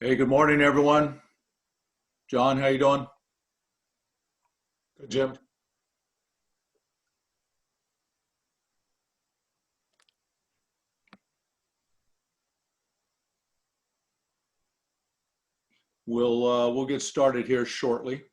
Hey, good morning, everyone. John, how you doing? Good, Jim. We'll get started here shortly.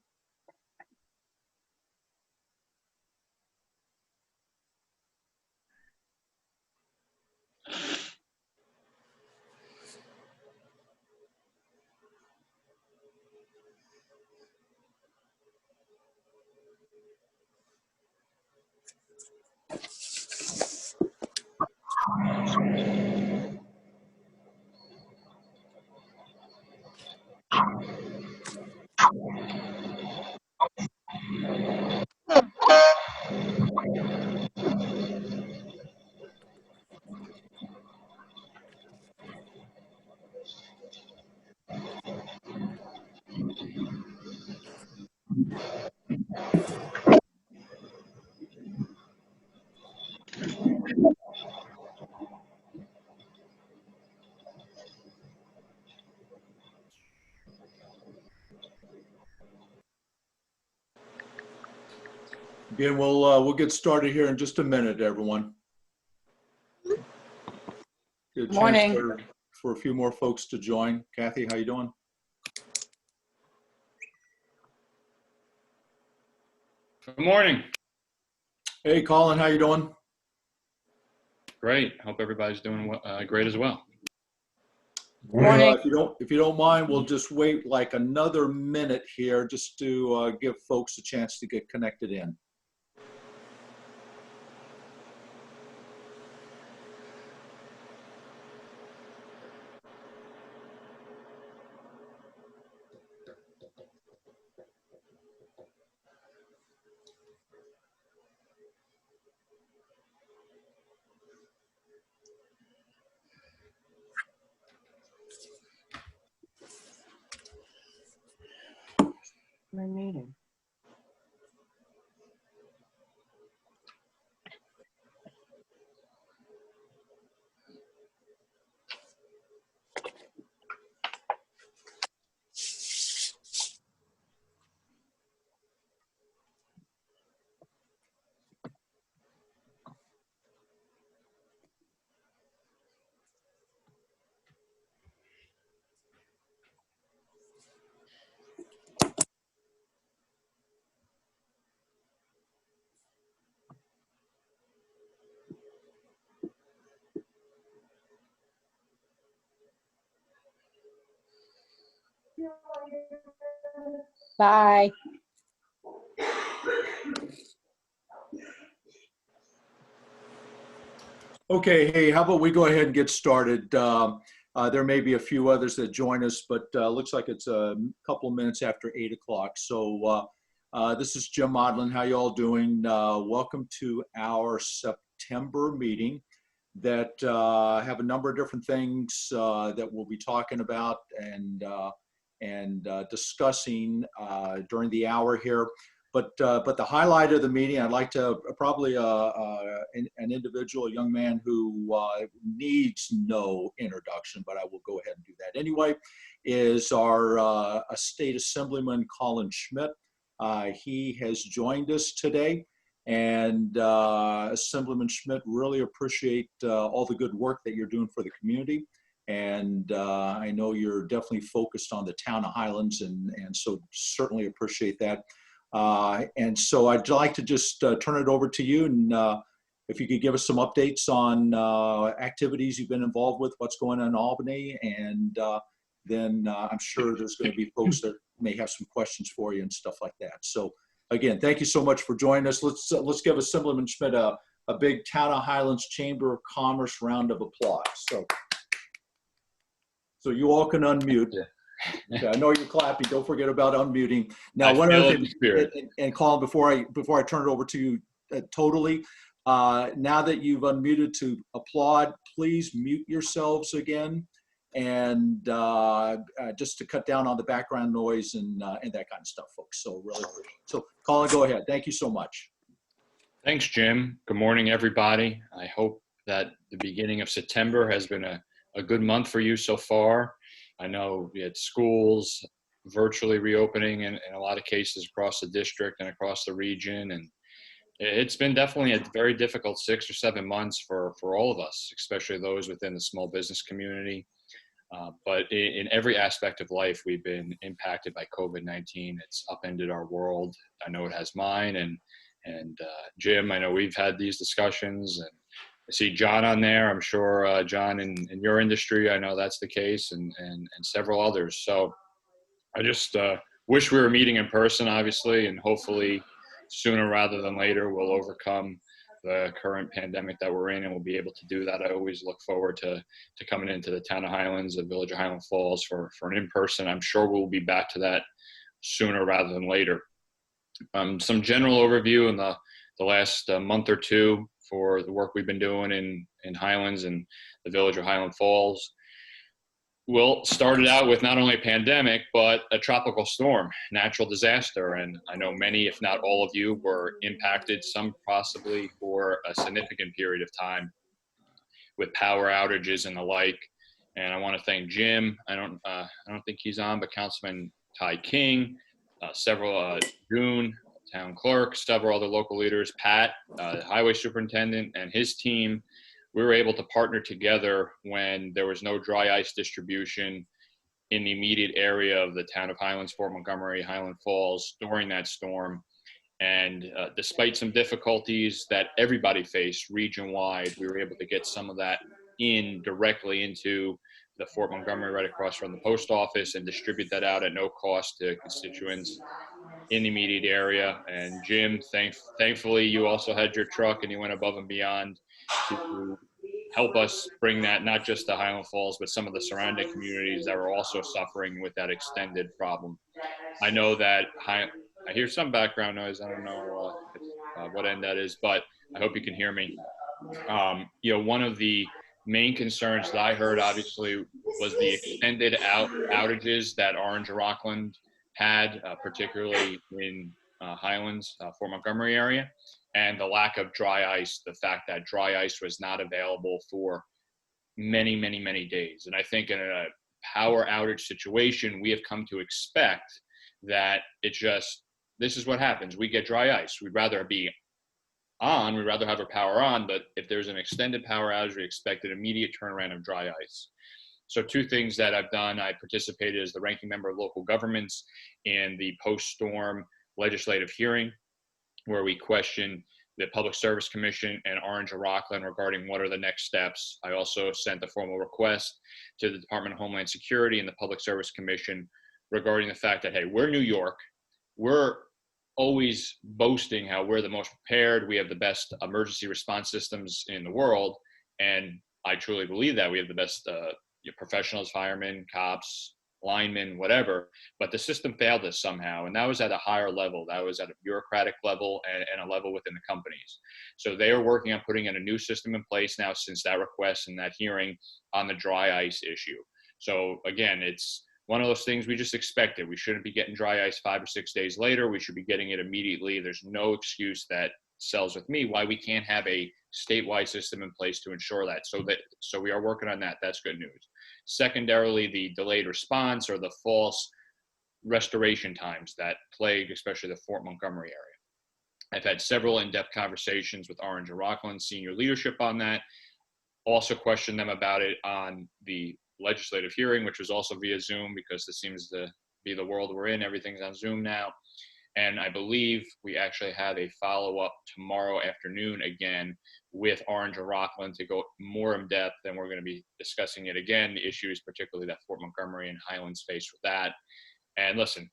Again, we'll get started here in just a minute, everyone. Get a chance Morning. for a few more folks to join. Kathy, how you doing? Good morning. Hey, Colin, how you doing? Great. Hope everybody's doing great as well. Morning. If you don't mind, we'll just wait like another minute here just to give folks a chance to get connected in. My meeting. Bye. Okay, hey, how about we go ahead and get started? There may be a few others that join us, but looks like it's a couple of minutes after 8 o'clock. So this is Jim Modlin. How you all doing? Welcome to our September meeting that have a number of different things that we'll be talking about and discussing during the hour here. But the highlight of the meeting, I'd like to probably an individual, a young man who needs no introduction, but I will go ahead and do that anyway, is our state assemblyman, Colin Schmidt. He has joined us today. And Assemblyman Schmidt, really appreciate all the good work that you're doing for the community. And I know you're definitely focused on the town of Highlands, and so certainly appreciate that. And so I'd like to just turn it over to you, and if you could give us some updates on activities you've been involved with, what's going on in Albany, and then I'm sure there's going to be folks that may have some questions for you and stuff like that. So again, thank you so much for joining us. Let's give Assemblyman Schmidt a big Town of Highlands Chamber of Commerce round of applause. So you all can unmute. Okay, I know you're clapping. Don't forget about unmuting. Now, one other thing, and Colin, before I turn it over to you totally, now that you've unmuted to applaud, please mute yourselves again, and just to cut down on the background noise and that kind of stuff, folks. So really appreciate it. So Colin, go ahead. Thank you so much. Thanks, Jim. Good morning, everybody. I hope that the beginning of September has been a good month for you so far. I know we had schools virtually reopening in a lot of cases across the district and across the region. And it's been definitely a very difficult 6 or 7 months for all of us, especially those within the small business community. But in every aspect of life, we've been impacted by COVID-19. It's upended our world. I know it has mine, and Jim, I know we've had these discussions, and I see John on there. I'm sure John, in your industry, I know that's the case, and several others. So I just wish we were meeting in person, obviously, and hopefully sooner rather than later we'll overcome the current pandemic that we're in, and we'll be able to do that. I always look forward to coming into the town of Highlands, the village of Highland Falls, for an in-person. I'm sure we'll be back to that sooner rather than later. Some general overview in the last month or two for the work we've been doing in Highlands and the village of Highland Falls. Well, started out with not only a pandemic, but a tropical storm, natural disaster. And I know many, if not all of you, were impacted, some possibly for a significant period of time with power outages and the like. And I want to thank Jim. I don't think he's on, but Councilman Ty King, several June, town clerk, several other local leaders, Pat, highway superintendent, and his team. We were able to partner together when there was no dry ice distribution in the immediate area of the town of Highlands, Fort Montgomery, Highland Falls during that storm. And despite some difficulties that everybody faced region-wide, we were able to get some of that in directly into the Fort Montgomery right across from the post office and distribute that out at no cost to constituents in the immediate area. And Jim, thankfully, you also had your truck and you went above and beyond to help us bring that not just to Highland Falls, but some of the surrounding communities that were also suffering with that extended problem. I know that I hear some background noise. I don't know what end that is, but I hope you can hear me. One of the main concerns that I heard, obviously, was the extended outages that Orange and Rockland had, particularly in Highlands, Fort Montgomery area, and the lack of dry ice, the fact that dry ice was not available for many, many, many days. And I think in a power outage situation, we have come to expect that this is what happens. We get dry ice. We'd rather be on, we'd rather have our power on, but if there's an extended power outage, we expect an immediate turnaround of dry ice. So two things that I've done: I participated as the ranking member of local governments in the post-storm legislative hearing, where we questioned the Public Service Commission and Orange and Rockland regarding what are the next steps. I also sent a formal request to the Department of Homeland Security and the Public Service Commission regarding the fact that, hey, we're New York. We're always boasting how we're the most prepared. We have the best emergency response systems in the world. And I truly believe that we have the best professionals, firemen, cops, linemen, whatever, but the system failed us somehow. And that was at a higher level. That was at a bureaucratic level and a level within the companies. So they are working on putting in a new system in place now since that request and that hearing on the dry ice issue. So again, it's one of those things we just expected. We shouldn't be getting dry ice 5 or 6 days later. We should be getting it immediately. There's no excuse that sells with me why we can't have a statewide system in place to ensure that. So we are working on that. That's good news. Secondarily, the delayed response or the false restoration times that plague especially the Fort Montgomery area. I've had several in-depth conversations with Orange and Rockland senior leadership on that. Also questioned them about it on the legislative hearing, which was also via Zoom, because this seems to be the world we're in. Everything's on Zoom now. And I believe we actually have a follow-up tomorrow afternoon again with Orange and Rockland to go more in depth, and we're going to be discussing it again, the issues particularly that Fort Montgomery and Highlands face with that. And listen,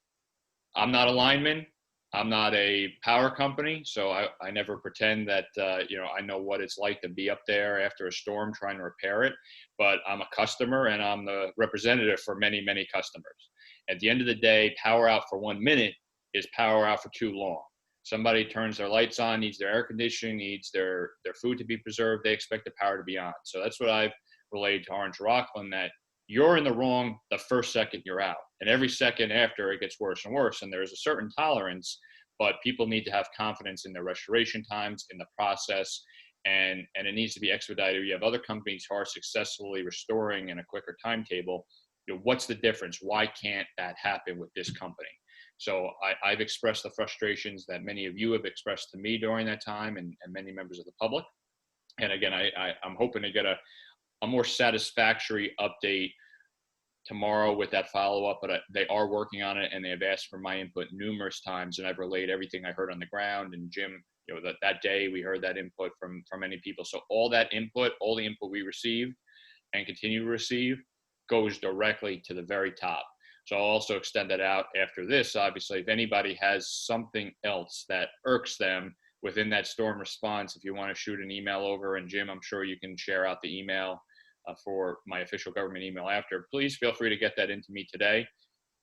I'm not a lineman. I'm not a power company, so I never pretend that, I know what it's like to be up there after a storm trying to repair it, but I'm a customer and I'm the representative for many, many customers. At the end of the day, power out for 1 minute is power out for too long. Somebody turns their lights on, needs their air conditioning, needs their food to be preserved, they expect the power to be on. So that's what I've relayed to Orange Rockland, that you're in the wrong the first second you're out. And every second after, it gets worse and worse. And there's a certain tolerance, but people need to have confidence in their restoration times, in the process, and it needs to be expedited. You have other companies who are successfully restoring in a quicker timetable. what's the difference? Why can't that happen with this company? So I've expressed the frustrations that many of you have expressed to me during that time, and many members of the public. And again, I'm hoping to get a more satisfactory update tomorrow with that follow-up, but they are working on it, and they have asked for my input numerous times, and I've relayed everything I heard on the ground. And Jim, that day we heard that input from many people. So all the input we received and continue to receive goes directly to the very top. So I'll also extend that out after this. Obviously, if anybody has something else that irks them within that storm response, if you want to shoot an email over, and Jim, I'm sure you can share out the email for my official government email after, please feel free to get that into me today.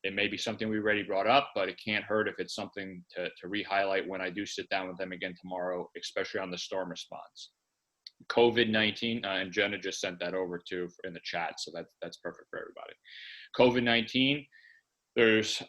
It may be something we already brought up, but it can't hurt if it's something to re-highlight when I do sit down with them again tomorrow, especially on the storm response. COVID-19, and Jenna just sent that over too in the chat, so that's perfect for everybody. COVID-19, there's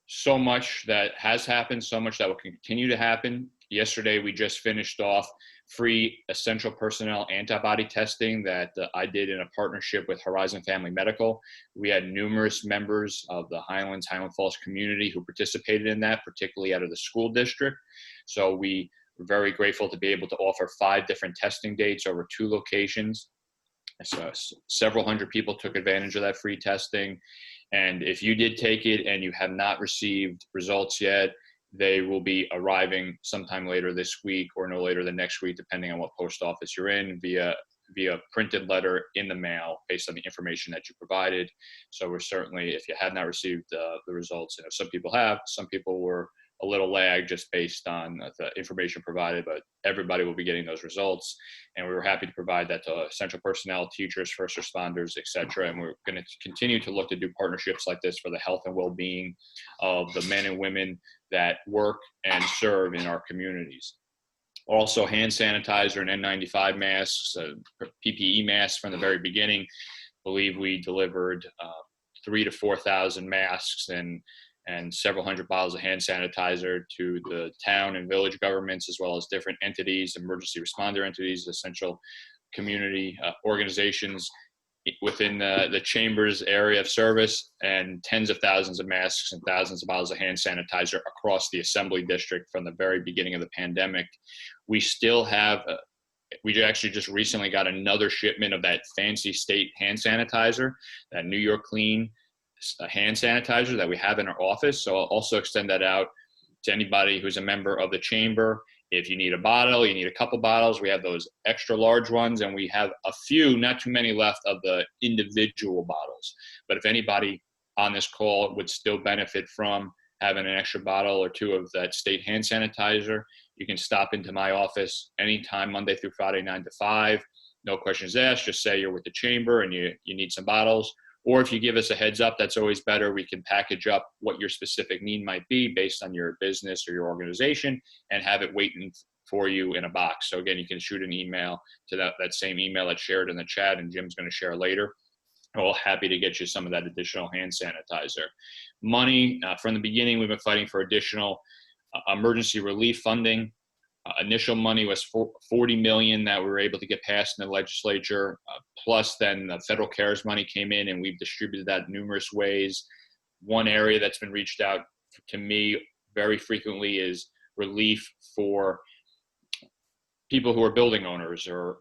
so much that has happened, so much that will continue to happen. Yesterday, we just finished off free essential personnel antibody testing that I did in a partnership with Horizon Family Medical. We had numerous members of the Highland Falls community who participated in that, particularly out of the school district. So we were very grateful to be able to offer 5 different testing dates over 2 locations. So several hundred people took advantage of that free testing. And if you did take it and you have not received results yet, they will be arriving sometime later this week or no later than next week, depending on what post office you're in, via printed letter in the mail based on the information that you provided. So we're certainly, if you have not received the results, some people have, some people were a little lag just based on the information provided, but everybody will be getting those results. And we were happy to provide that to essential personnel, teachers, first responders, et cetera. And we're going to continue to look to do partnerships like this for the health and well-being of the men and women that work and serve in our communities. Also, hand sanitizer and N95 masks, PPE masks from the very beginning. I believe we delivered 3,000 to 4,000 masks and several hundred bottles of hand sanitizer to the town and village governments, as well as different entities, emergency responder entities, essential community organizations within the chamber's area of service, and tens of thousands of masks and thousands of bottles of hand sanitizer across the assembly district from the very beginning of the pandemic. We still have, we actually just recently got another shipment of that fancy state hand sanitizer, that New York Clean hand sanitizer that we have in our office. So I'll also extend that out to anybody who's a member of the chamber. If you need a bottle, you need a couple bottles, we have those extra large ones, and we have a few, not too many left, of the individual bottles. But if anybody on this call would still benefit from having an extra bottle or 2 of that state hand sanitizer, you can stop into my office anytime, Monday through Friday, 9 to 5. No questions asked. Just say you're with the chamber and you need some bottles. Or if you give us a heads up, that's always better. We can package up what your specific need might be based on your business or your organization and have it waiting for you in a box. So again, you can shoot an email to that same email that's shared in the chat, and Jim's going to share later. We're happy to get you some of that additional hand sanitizer. Money, from the beginning, we've been fighting for additional emergency relief funding. Initial money was $40 million that we were able to get passed in the legislature, plus then the federal CARES money came in, and we've distributed that numerous ways. One area that's been reached out to me very frequently is relief for people who are building owners or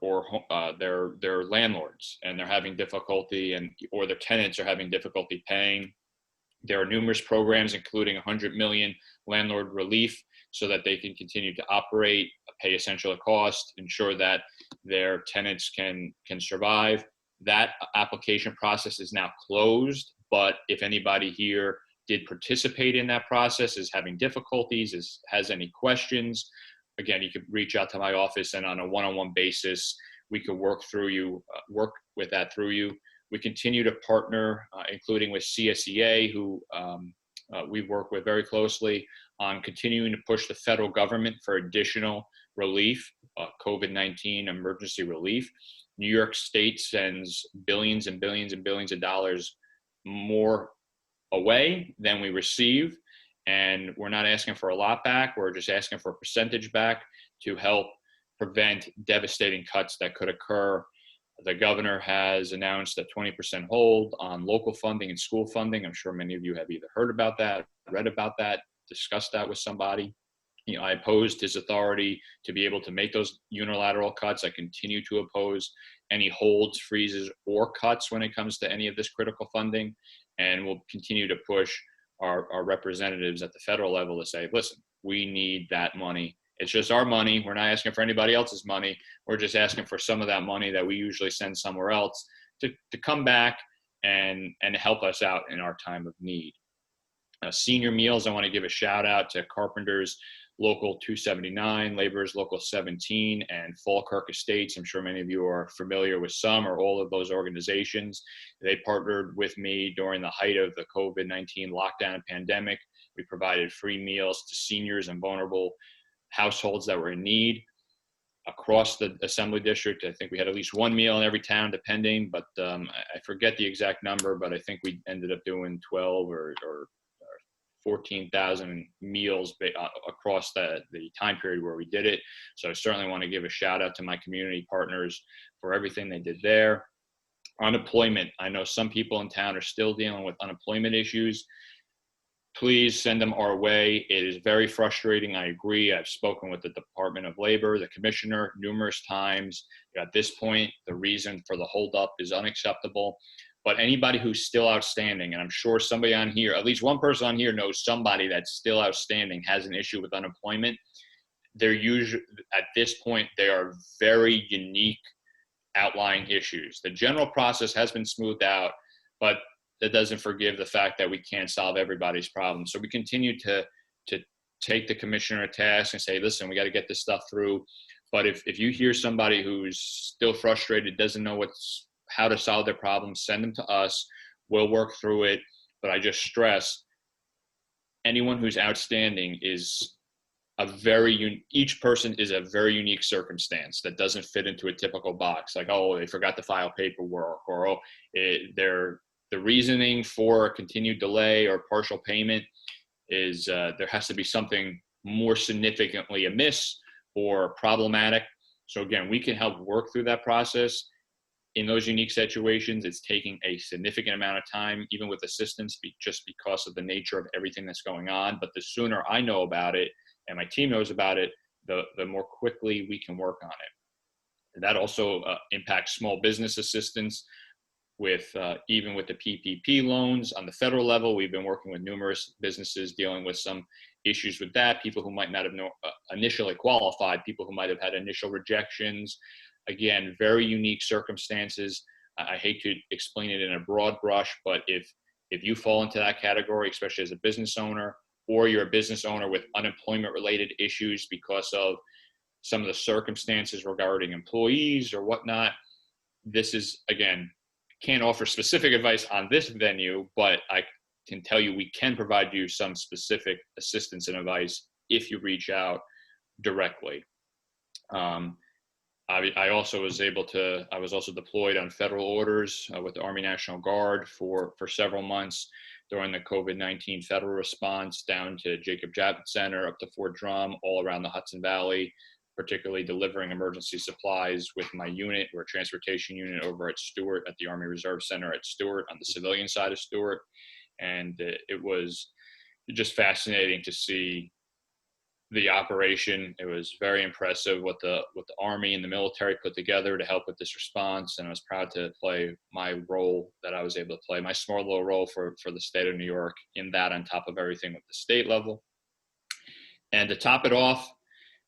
their landlords, and they're having difficulty, or their tenants are having difficulty paying. There are numerous programs, including $100 million landlord relief, so that they can continue to operate, pay essential cost, ensure that their tenants can survive. That application process is now closed, but if anybody here did participate in that process, is having difficulties, has any questions, again, you could reach out to my office, and on a one-on-one basis, we could work with that through you. We continue to partner, including with CSEA, who we work with very closely on continuing to push the federal government for additional relief, COVID-19 emergency relief. New York State sends billions and billions and billions of dollars more away than we receive. And we're not asking for a lot back. We're just asking for a percentage back to help prevent devastating cuts that could occur The governor has announced a 20% hold on local funding and school funding. I'm sure many of you have either heard about that, read about that, discussed that with somebody. I opposed his authority to be able to make those unilateral cuts. I continue to oppose any holds, freezes, or cuts when it comes to any of this critical funding, and we'll continue to push our representatives at the federal level to say, listen, we need that money. It's just our money. We're not asking for anybody else's money. We're just asking for some of that money that we usually send somewhere else to come back and help us out in our time of need. Senior meals, I want to give a shout out to Carpenters Local 279, Laborers Local 17, and Falkirk Estates. I'm sure many of you are familiar with some or all of those organizations. They partnered with me during the height of the COVID-19 lockdown and pandemic. We provided free meals to seniors and vulnerable households that were in need across the assembly district. I think we had at least one meal in every town, depending, but I forget the exact number, but I think we ended up doing 12 or 14,000 meals across the time period where we did it. So I certainly want to give a shout out to my community partners for everything they did there. Unemployment. I know some people in town are still dealing with unemployment issues. Please send them our way. It is very frustrating. I agree. I've spoken with the Department of Labor, the commissioner, numerous times. At this point, the reason for the holdup is unacceptable. But anybody who's still outstanding, and I'm sure somebody on here, at least one person on here knows somebody that's still outstanding, has an issue with unemployment. They're usually, at this point, they are very unique outlying issues. The general process has been smoothed out, but that doesn't forgive the fact that we can't solve everybody's problems. So we continue to take the commissioner to task and say, listen, we got to get this stuff through. But if you hear somebody who's still frustrated, doesn't know how to solve their problems, send them to us. We'll work through it. But I just stress, anyone who's outstanding is each person is a very unique circumstance that doesn't fit into a typical box. Like, oh, they forgot to file paperwork, or the reasoning for a continued delay or partial payment is there has to be something more significantly amiss or problematic. So again, we can help work through that process. In those unique situations, it's taking a significant amount of time, even with assistance, just because of the nature of everything that's going on. But the sooner I know about it and my team knows about it, the more quickly we can work on it. And that also impacts small business assistance. Even with the PPP loans on the federal level, we've been working with numerous businesses dealing with some issues with that. People who might not have initially qualified, people who might have had initial rejections. Again, very unique circumstances. I hate to explain it in a broad brush, but if you fall into that category, especially as a business owner, or you're a business owner with unemployment-related issues because of some of the circumstances regarding employees or whatnot, this is, again, can't offer specific advice on this venue, but I can tell you we can provide you some specific assistance and advice if you reach out directly. I was also deployed on federal orders with the Army National Guard for several months during the COVID-19 federal response, down to Jacob Javits Center, up to Fort Drum, all around the Hudson Valley, particularly delivering emergency supplies with my unit, or transportation unit, over at Stewart at the Army Reserve Center at Stewart on the civilian side of Stewart. And it was just fascinating to see the operation. It was very impressive what the Army and the military put together to help with this response. And I was proud to play my role that I was able to play, my small little role for the state of New York in that, on top of everything at the state level. And to top it off,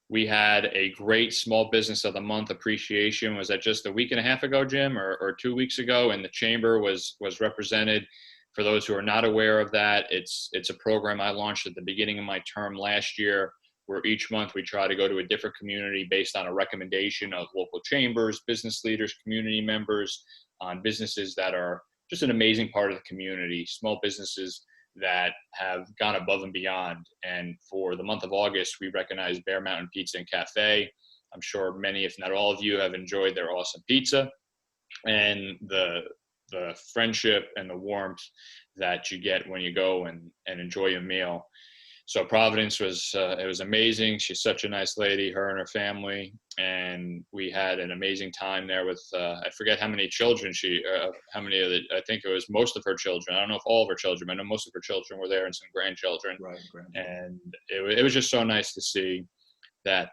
we had a great Small Business of the Month appreciation. Was that just a week and a half ago, Jim, or 2 weeks ago? And the chamber was represented. For those who are not aware of that, it's a program I launched at the beginning of my term last year, where each month we try to go to a different community based on a recommendation of local chambers, business leaders, community members, on businesses that are just an amazing part of the community, small businesses that have gone above and beyond. And for the month of August, we recognize Bear Mountain Pizza and Cafe. I'm sure many, if not all of you, have enjoyed their awesome pizza, and the friendship and the warmth that you get when you go and enjoy a meal. So Providence was, it was amazing. She's such a nice lady, her and her family. And we had an amazing time there with, I forget how many children how many of the, I think it was most of her children. I don't know if all of her children, I know most of her children were there and some grandchildren. Right. And it was just so nice to see that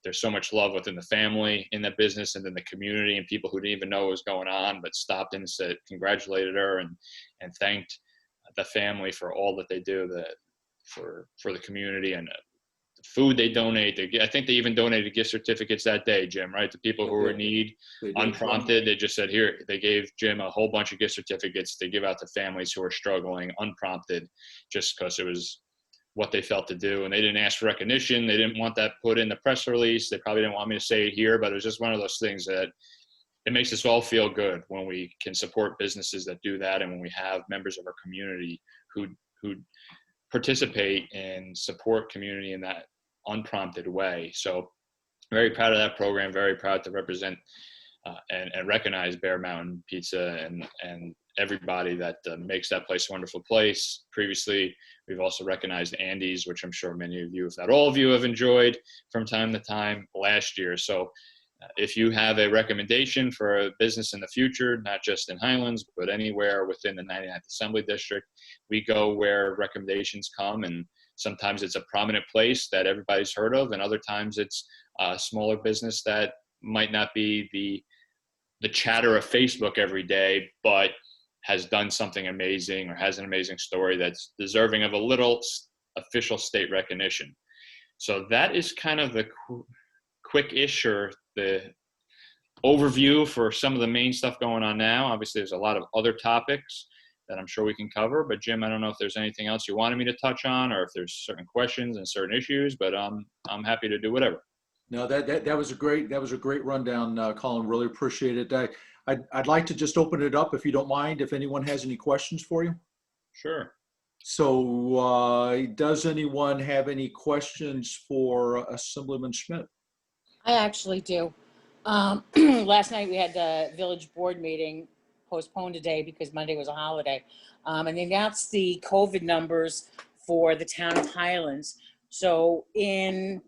there's so much love within the family in that business and then the community and people who didn't even know what was going on, but stopped in and said, congratulated her and thanked the family for all that they do for the community and the food they donate. I think they even donated gift certificates that day, Jim, right? To people who were in need, unprompted. They just said, here, they gave Jim a whole bunch of gift certificates to give out to families who are struggling, unprompted, just because it was what they felt to do. And they didn't ask for recognition. They didn't want that put in the press release. They probably didn't want me to say it here, but it was just one of those things that it makes us all feel good when we can support businesses that do that. And when we have members of our community who participate and support community in that unprompted way. So very proud of that program, very proud to represent and recognize Bear Mountain Pizza and everybody that makes that place a wonderful place. Previously, we've also recognized Andy's, which I'm sure many of you, if not all of you, have enjoyed from time to time last year. So if you have a recommendation for a business in the future, not just in Highlands, but anywhere within the 99th Assembly District, we go where recommendations come. And sometimes it's a prominent place that everybody's heard of, and other times it's a smaller business that might not be the chatter of Facebook every day, but has done something amazing or has an amazing story that's deserving of a little official state recognition. So that is kind of the quick-ish or the overview for some of the main stuff going on now. Obviously, there's a lot of other topics that I'm sure we can cover, but Jim, I don't know if there's anything else you wanted me to touch on or if there's certain questions and certain issues, but I'm happy to do whatever. No, that was a great rundown, Colin. Really appreciate it. I'd like to just open it up if you don't mind, if anyone has any questions for you. Sure. So does anyone have any questions for Assemblyman Schmidt? I actually do. Last night we had the village board meeting postponed today because Monday was a holiday. And they announced the COVID numbers for the town of Highlands. So in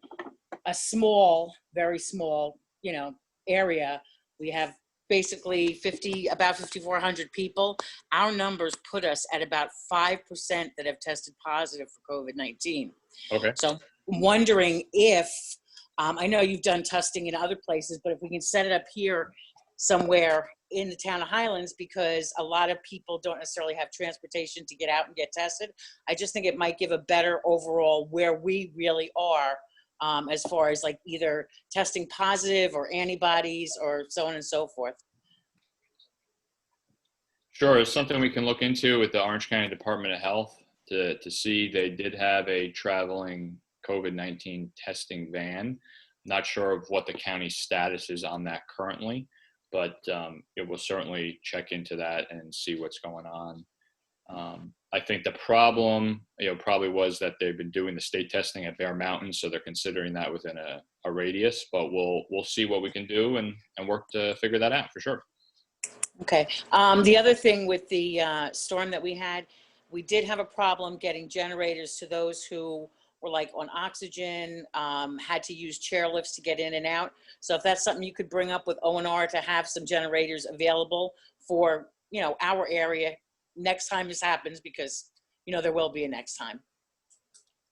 a small, very small, area, we have basically about 5,400 people. Our numbers put us at about 5% that have tested positive for COVID-19. Okay. So I'm wondering if, I know you've done testing in other places, but if we can set it up here somewhere in the town of Highlands, because a lot of people don't necessarily have transportation to get out and get tested. I just think it might give a better overall where we really are as far as like either testing positive or antibodies or so on and so forth. Sure, it's something we can look into with the Orange County Department of Health to see. They did have a traveling COVID-19 testing van. Not sure of what the county status is on that currently, but it will certainly check into that and see what's going on. I think the problem, probably was that they've been doing the state testing at Bear Mountain, so they're considering that within a radius. But we'll see what we can do and work to figure that out for sure. Okay. The other thing with the storm that we had, we did have a problem getting generators to those who were like on oxygen, had to use chairlifts to get in and out. So if that's something you could bring up with O&R to have some generators available for, our area next time this happens, because, there will be a next time.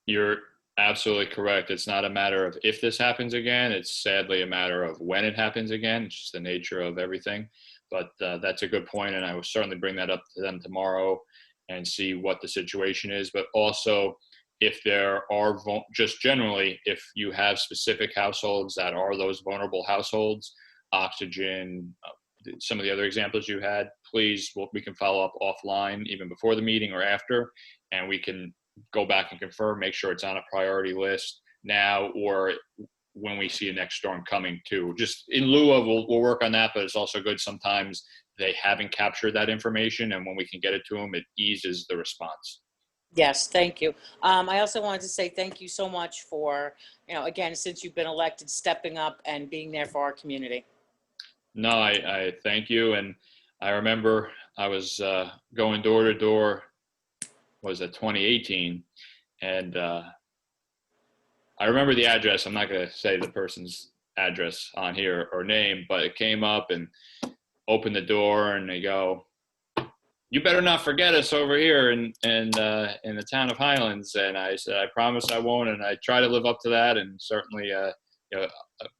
You're absolutely correct. It's not a matter of if this happens again. It's sadly a matter of when it happens again. It's just the nature of everything. But that's a good point, and I will certainly bring that up to them tomorrow and see what the situation is. But also, if there are, just generally, if you have specific households that are those vulnerable households, oxygen, some of the other examples you had, please, we can follow up offline, even before the meeting or after, and we can go back and confirm, make sure it's on a priority list now or when we see a next storm coming too. Just in lieu of, we'll work on that, but it's also good sometimes they haven't captured that information, and when we can get it to them, it eases the response. Yes, thank you. I also wanted to say thank you so much for, again, since you've been elected, stepping up and being there for our community. No, I thank you. And I remember I was going door to door, was it 2018? And I remember the address. I'm not going to say the person's address on here or name, but it came up and opened the door, and they go, "You better not forget us over here in the town of Highlands." And I said, "I promise I won't." And I try to live up to that, and certainly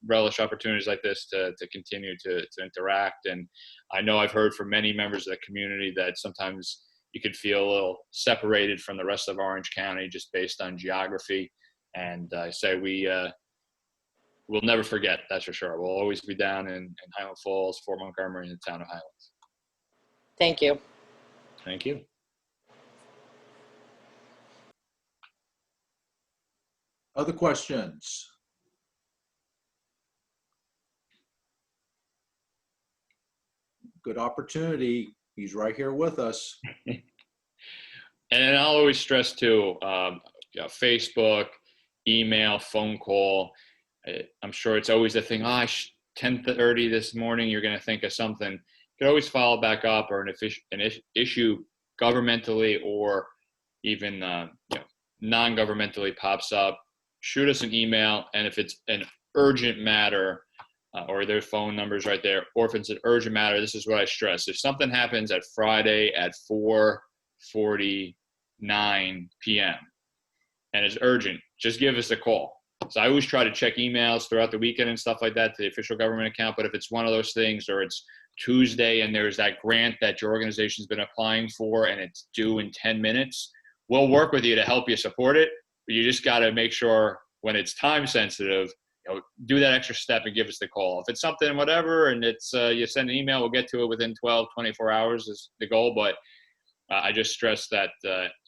relish opportunities like this to continue to interact. And I know I've heard from many members of the community that sometimes you could feel a little separated from the rest of Orange County just based on geography. And I say we'll never forget, that's for sure. We'll always be down in Highland Falls, Fort Montgomery, in the town of Highlands. Thank you. Thank you. Other questions? Good opportunity. He's right here with us. And I'll always stress too, Facebook, email, phone call. I'm sure it's always a thing. 10:30 this morning, you're going to think of something. You can always follow back up, or an issue governmentally or even non-governmentally pops up. Shoot us an email, and if it's an urgent matter, or their phone numbers right there, or if it's an urgent matter, this is what I stress. If something happens at Friday at 4:49 p.m. and it's urgent, just give us a call. So I always try to check emails throughout the weekend and stuff like that to the official government account. But if it's one of those things, or it's Tuesday and there's that grant that your organization's been applying for and it's due in 10 minutes, we'll work with you to help you support it. But you just got to make sure when it's time sensitive, do that extra step and give us the call. If it's something, whatever, and it's you send an email, we'll get to it within 12, 24 hours is the goal. But I just stress that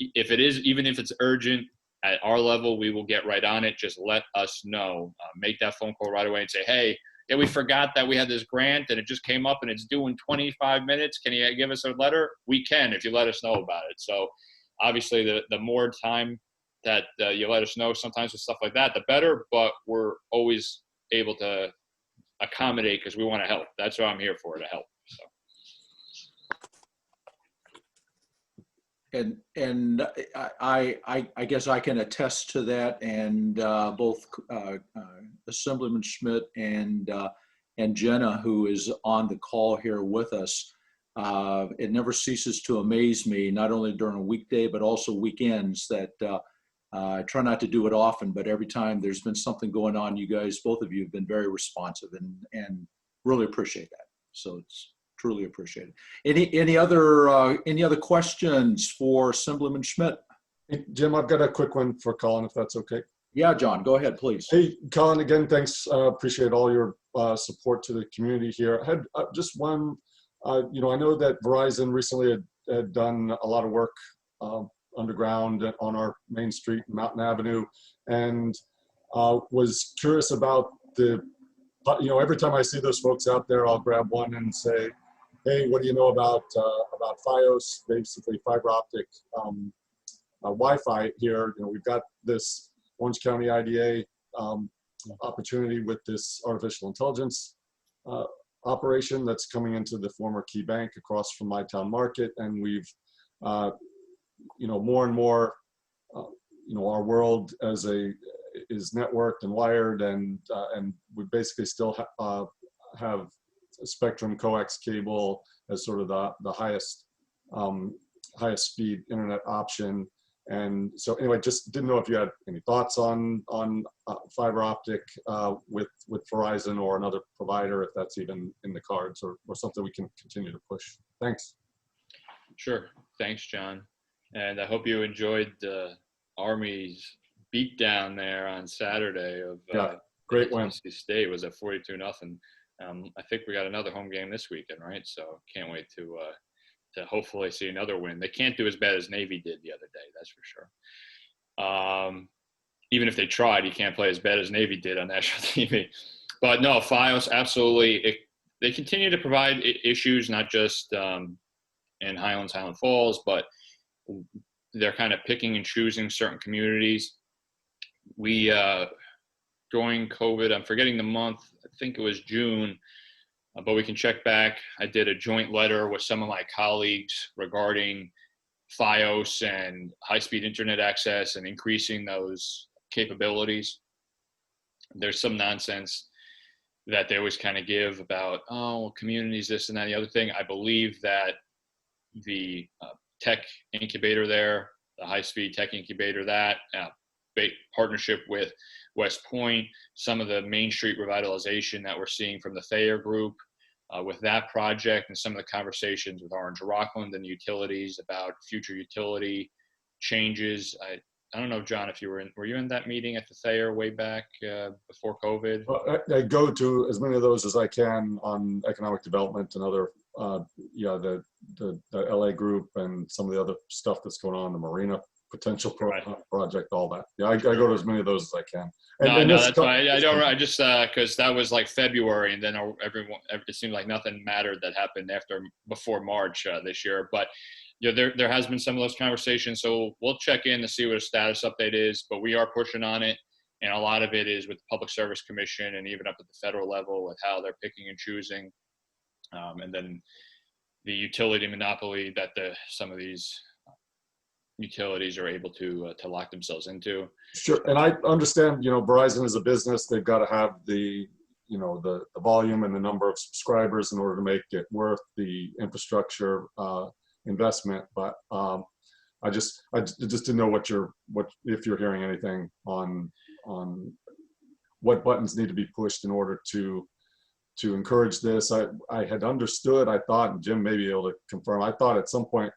if it is, even if it's urgent, at our level, we will get right on it. Just let us know. Make that phone call right away and say, "Hey, yeah, we forgot that we had this grant and it just came up and it's due in 25 minutes. Can you give us a letter?" We can, if you let us know about it. So obviously the more time that you let us know sometimes with stuff like that, the better, but we're always able to accommodate because we want to help. That's what I'm here for, to help. So. And I guess I can attest to that. And both Assemblyman Schmidt and Jenna, who is on the call here with us, it never ceases to amaze me, not only during a weekday but also weekends, that I try not to do it often, but every time there's been something going on, you guys, both of you, have been very responsive, and really appreciate that. So it's truly appreciated. Any other questions for Assemblyman Schmidt? Hey, Jim, I've got a quick one for Colin, if that's okay. Yeah, John, go ahead, please. Hey, Colin, again, thanks. Appreciate all your support to the community here. I had just one. I know that Verizon recently had done a lot of work underground on our main street, Mountain Avenue, and was curious about every time I see those folks out there, I'll grab one and say, "Hey, what do you know about FiOS?" Basically, fiber optic Wi-Fi here. We've got this Orange County IDA opportunity with this artificial intelligence operation that's coming into the former Key Bank across from my town market, and we've more and more our world is networked and wired, and we basically still have a Spectrum coax cable as sort of the highest speed internet option. And so anyway, just didn't know if you had any thoughts on fiber optic with Verizon or another provider, if that's even in the cards, or something we can continue to push. Thanks. Sure. Thanks, John. And I hope you enjoyed the Army's beatdown there on Saturday of great win. NC State. Was at 42-0. I think we got another home game this weekend, right? So can't wait to hopefully see another win. They can't do as bad as Navy did the other day, that's for sure. Even if they tried, you can't play as bad as Navy did on national TV. But no, FiOS, absolutely. They continue to provide issues, not just in Highlands, Highland Falls, but they're kind of picking and choosing certain communities. We, during COVID, I'm forgetting the month, I think it was June, but we can check back. I did a joint letter with some of my colleagues regarding FiOS and high-speed internet access and increasing those capabilities. There's some nonsense that they always kind of give about, oh, communities, this and that, and the other thing. I believe that the tech incubator there, the high-speed tech incubator, that partnership with West Point, some of the Main Street revitalization that we're seeing from the Thayer Group with that project, and some of the conversations with Orange Rockland and the utilities about future utility changes. I don't know, John, if were you in that meeting at the Thayer way back before COVID? Well, I go to as many of those as I can on economic development and other, the LA group and some of the other stuff that's going on, the marina potential project, all that. Yeah, I go to as many of those as I can. No, that's fine. I just because that was like February, and then it seemed like nothing mattered that happened before March this year. But there has been some of those conversations, so we'll check in to see what a status update is. But we are pushing on it, and a lot of it is with the Public Service Commission and even up at the federal level with how they're picking and choosing, and then the utility monopoly that some of these utilities are able to lock themselves into. Sure, and I understand, Verizon is a business. They've got to have the volume and the number of subscribers in order to make it worth the infrastructure investment. But I just didn't know if you're hearing anything on what buttons need to be pushed in order to encourage this. I had understood, I thought, and Jim may be able to confirm, I thought at some point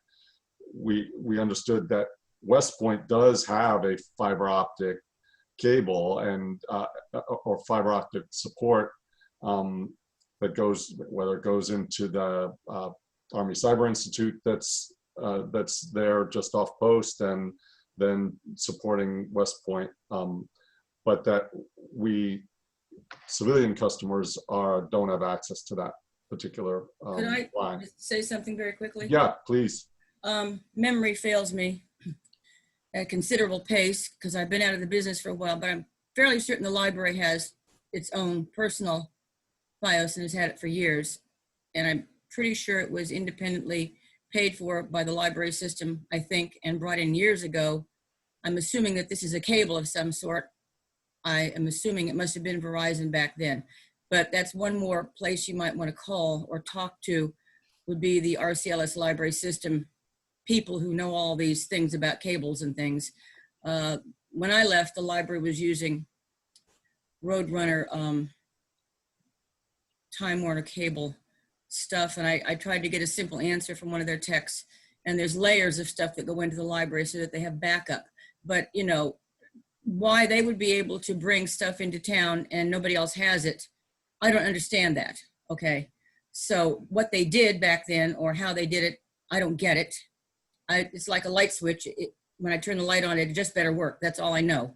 we understood that West Point does have a fiber optic cable and or fiber optic support that goes, whether it goes into the Army Cyber Institute that's there just off post, and then supporting West Point, but that we civilian customers don't have access to that particular Could I line. just say something very quickly? Yeah, please. Memory fails me at a considerable pace because I've been out of the business for a while, but I'm fairly certain the library has its own personal FiOS and has had it for years. And I'm pretty sure it was independently paid for by the library system, I think, and brought in years ago. I'm assuming that this is a cable of some sort. I am assuming it must have been Verizon back then. But that's one more place you might want to call or talk to, would be the RCLS library system people who know all these things about cables and things. When I left, the library was using Roadrunner Time Warner cable stuff, and I tried to get a simple answer from one of their techs, and there's layers of stuff that go into the library so that they have backup. But why they would be able to bring stuff into town and nobody else has it, I don't understand that. Okay, so what they did back then or how they did it, I don't get it. It's like a light switch. When I turn the light on, it just better work. That's all I know.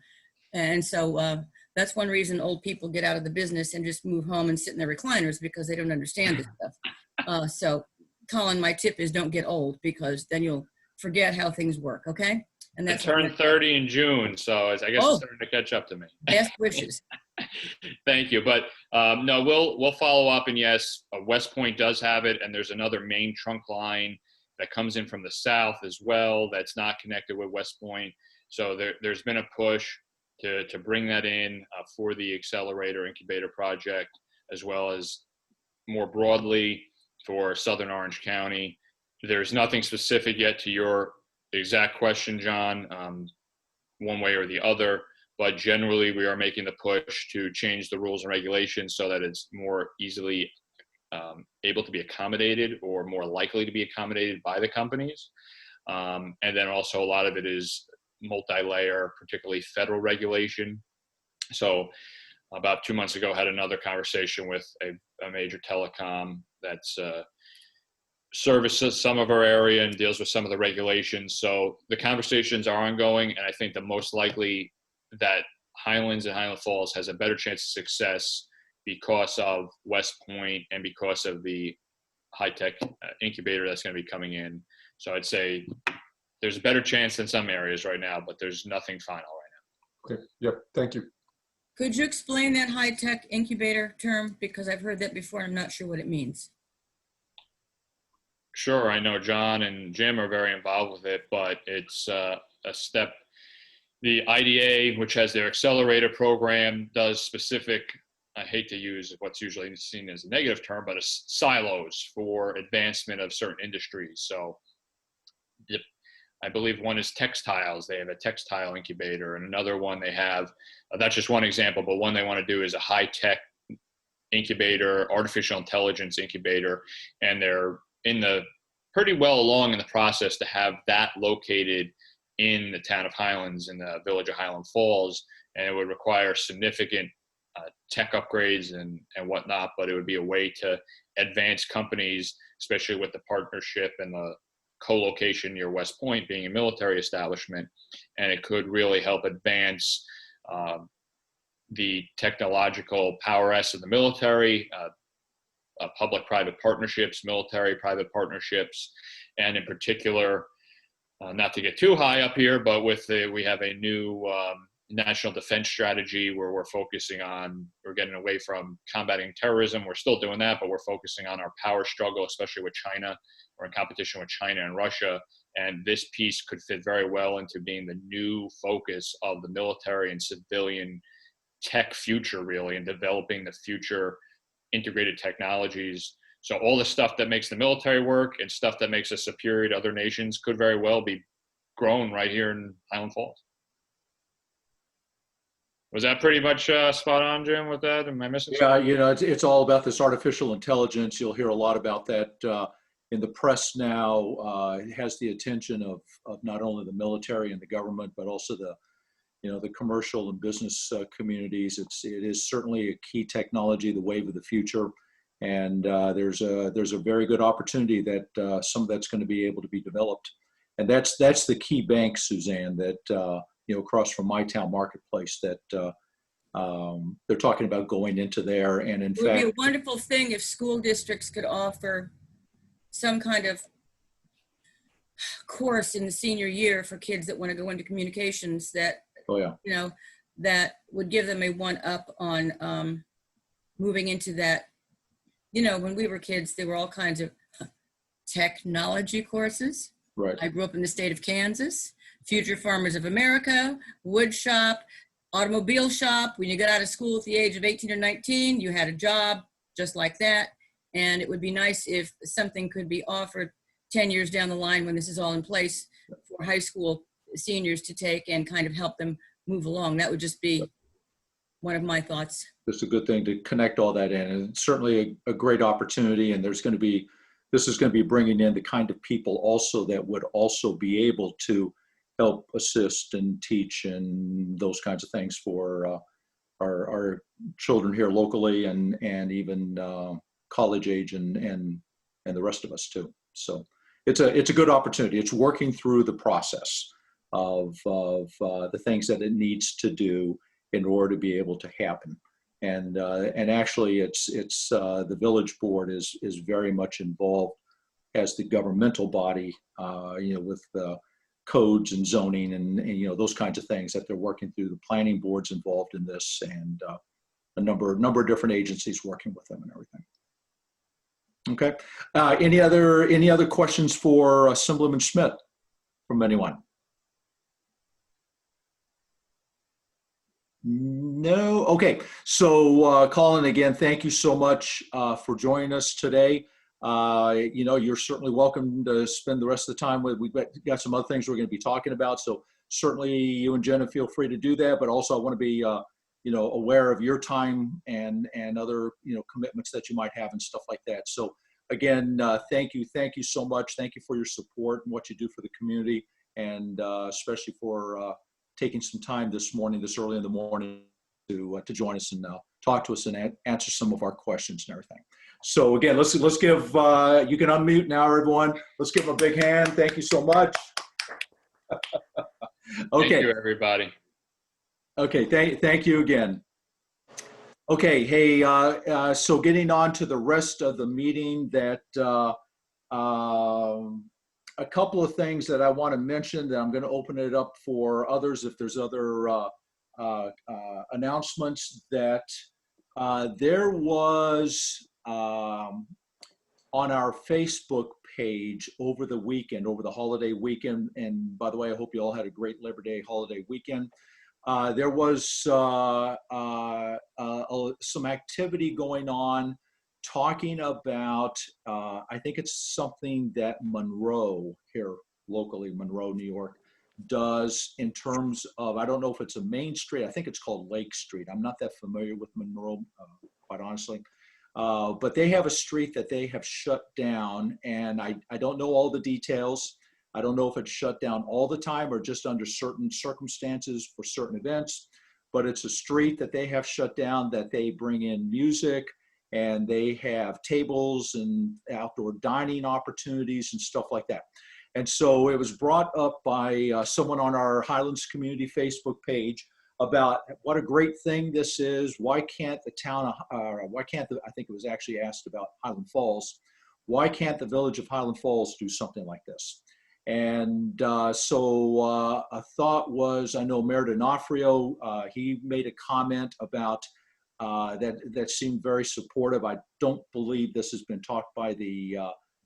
And so that's one reason old people get out of the business and just move home and sit in their recliners, because they don't understand this stuff. So Colin, my tip is don't get old, because then you'll forget how things work. Okay. And that's I turned 30 in June, so I guess it's starting to catch up to me. Best wishes. Thank you. But no, we'll follow up. And yes, West Point does have it. And there's another main trunk line that comes in from the south as well that's not connected with West Point. So there's been a push to bring that in for the accelerator incubator project, as well as more broadly for Southern Orange County. There's nothing specific yet to your exact question, John, one way or the other, but generally we are making the push to change the rules and regulations so that it's more easily able to be accommodated, or more likely to be accommodated by the companies. And then also a lot of it is multi-layer, particularly federal regulation. So about 2 months ago, had another conversation with a major telecom that's services some of our area and deals with some of the regulations. So the conversations are ongoing, and I think the most likely that Highlands and Highland Falls has a better chance of success because of West Point and because of the high-tech incubator that's going to be coming in. So I'd say there's a better chance than some areas right now, but there's nothing final right now. Okay. Yep. Thank you. Could you explain that high-tech incubator term? Because I've heard that before and I'm not sure what it means. Sure, I know John and Jim are very involved with it, but it's a step. The IDA, which has their accelerator program, does specific, I hate to use what's usually seen as a negative term, but silos for advancement of certain industries. So I believe one is textiles. They have a textile incubator, and another one they have, that's just one example, but one they want to do is a high-tech incubator, artificial intelligence incubator, and they're pretty well along in the process to have that located in the town of Highlands, in the village of Highland Falls, and it would require significant tech upgrades and whatnot, but it would be a way to advance companies, especially with the partnership and the co-location near West Point being a military establishment, and it could really help advance the technological prowess of the military, public-private partnerships, military-private partnerships, and in particular, not to get too high up here, but we have a new national defense strategy where we're getting away from combating terrorism. We're still doing that, but we're focusing on our power struggle, especially with China. We're in competition with China and Russia. And this piece could fit very well into being the new focus of the military and civilian tech future, really, and developing the future integrated technologies. So all the stuff that makes the military work and stuff that makes us superior to other nations could very well be grown right here in Highland Falls. Was that pretty much spot on, Jim, with that? Am I missing something? Yeah, it's all about this artificial intelligence. You'll hear a lot about that in the press now. It has the attention of not only the military and the government, but also the commercial and business communities. It is certainly a key technology, the wave of the future. And there's a very good opportunity that some of that's going to be able to be developed. And that's the key bank, Suzanne, that across from my town marketplace, that they're talking about going into there. And in fact, it would be a wonderful thing if school districts could offer some kind of course in the senior year for kids that want to go into communications that, that would give them a one-up on moving into that. When we were kids, there were all kinds of technology courses. Right. I grew up in the state of Kansas. Future Farmers of America, wood shop, automobile shop. When you got out of school at the age of 18 or 19, you had a job just like that. And it would be nice if something could be offered 10 years down the line when this is all in place for high school seniors to take and kind of help them move along. That would just be one of my thoughts. It's a good thing to connect all that in, and it's certainly a great opportunity. And this is going to be bringing in the kind of people also that would also be able to help assist and teach and those kinds of things for our children here locally and even college age and the rest of us too. So it's a good opportunity. It's working through the process of the things that it needs to do in order to be able to happen. And actually it's the village board is very much involved as the governmental body, with the codes and zoning and those kinds of things that they're working through. The planning board's involved in this, and a number of different agencies working with them and everything. Okay. Any other questions for Assemblyman Schmidt from anyone? No. Okay. So Colin, again, thank you so much for joining us today. You're certainly welcome to spend the rest of the time with. We've got some other things we're going to be talking about. So certainly you and Jenna feel free to do that. But also I want to be, aware of your time and other, commitments that you might have and stuff like that. So again, thank you so much. Thank you for your support and what you do for the community, and especially for taking some time this early in the morning, to join us and talk to us and answer some of our questions and everything. So again, let's give, you can unmute now, everyone. Let's give them a big hand. Thank you so much. Okay. Thank you, everybody. Okay, thank you again. Okay, hey, so getting on to the rest of the meeting, that a couple of things that I want to mention, that I'm going to open it up for others if there's other announcements. That there was on our Facebook page over the weekend, over the holiday weekend. And by the way, I hope you all had a great Labor Day holiday weekend. There was some activity going on talking about, I think it's something that Monroe here locally, Monroe, New York, does in terms of, I don't know if it's a main street, I think it's called Lake Street. I'm not that familiar with Monroe, quite honestly. But they have a street that they have shut down, and I don't know all the details. I don't know if it's shut down all the time or just under certain circumstances for certain events, but it's a street that they have shut down, that they bring in music, and they have tables and outdoor dining opportunities and stuff like that. And so it was brought up by someone on our Highlands community Facebook page about what a great thing this is. Why can't the town, I think it was actually asked about Highland Falls, why can't the village of Highland Falls do something like this? And so a thought was, I know Mayor D'Onofrio, he made a comment about that seemed very supportive. I don't believe this has been talked by the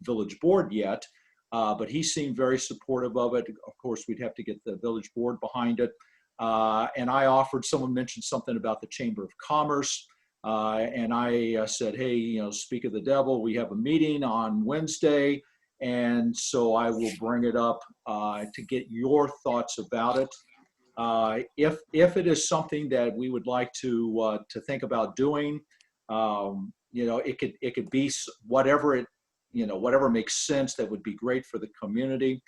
village board yet, but he seemed very supportive of it. Of course, we'd have to get the village board behind it. And I offered, someone mentioned something about the Chamber of Commerce. And I said, hey, you know, speak of the devil, we have a meeting on Wednesday. And so I will bring it up to get your thoughts about it. If it is something that we would like to think about doing, you know, it could be whatever it, you know, whatever makes sense that would be great for the community.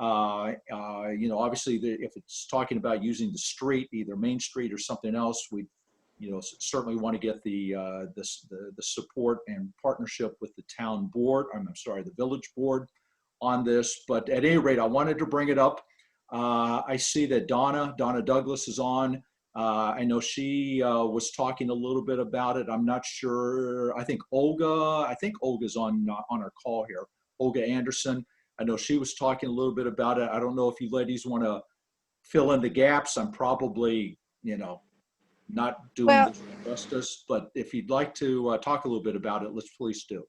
You know, obviously, if it's talking about using the street, either Main Street or something else, we, you know, certainly want to get the support and partnership with the town board. I'm sorry, the village board on this. But at any rate, I wanted to bring it up. I see that Donna Douglas is on. I know she was talking a little bit about it. I'm not sure. I think Olga's on our call here. Olga Anderson. I know she was talking a little bit about it. I don't know if you ladies want to fill in the gaps. I'm probably, you know, not doing Well, this justice, but if you'd like to talk a little bit about it, let's please do.